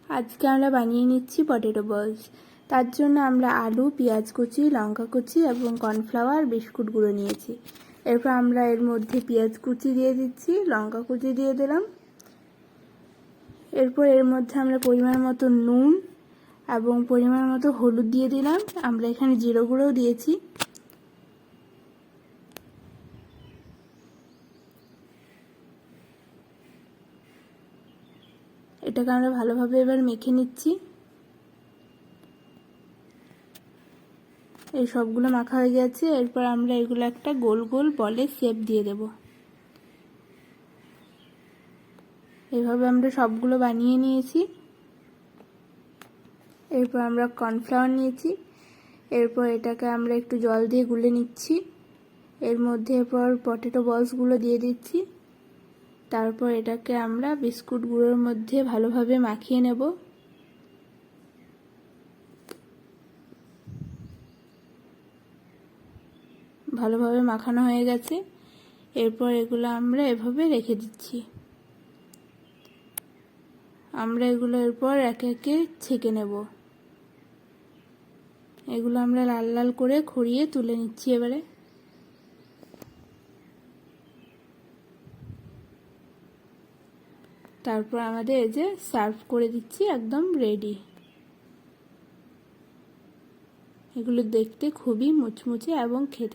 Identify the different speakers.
Speaker 1: আজকে আমরা বানিয়ে নিচ্ছি পটেটো বলস। তার জন্য আমরা আলু, পেঁয়াজ কুচি, লঙ্কা কুচি এবং কর্নফ্লাওয়ার, বিস্কুট গুঁড়ো নিয়েছি। এরপর আমরা এর মধ্যে পেঁয়াজ কুচি দিয়ে দিচ্ছি, লঙ্কা কুচি দিয়ে দিলাম। এরপর এর মধ্যে আমরা পরিমাণ মতো নুন এবং পরিমাণ মতো হলুদ দিয়ে দিলাম। আমরা এখানে জিরে গুঁড়োও দিয়েছি। এটাকে আমরা ভালোভাবে এবার মেখে নিচ্ছি। এই সবগুলো মাখা হয়ে গেছে। এরপর আমরা এগুলো একটা গোল গোল বলের শেপ দিয়ে দেব। এইভাবে আমরা সবগুলো বানিয়ে নিয়েছি। এরপর আমরা কর্নফ্লাওয়ার নিয়েছি। এরপর এটাকে আমরা একটু জল দিয়ে গুলে নিচ্ছি। এর মধ্যে এরপর পটেটো বলসগুলো দিয়ে দিচ্ছি। তারপর এটাকে আমরা বিস্কুট গুঁড়োর মধ্যে ভালোভাবে মাখিয়ে নেব। ভালোভাবে মাখানো হয়ে গেছে। এরপর এগুলো আমরা এভাবে রেখে দিচ্ছি। আমরা এগুলো এরপর একে একে ছেঁকে নেব। এগুলো আমরা লাল লাল করে খড়িয়ে তুলে নিচ্ছি। এবারে তারপর আমাদের এই যে সার্ভ করে দিচ্ছি, একদম রেডি। এগুলো দেখতে খুবই মুচমুচে এবং খেতে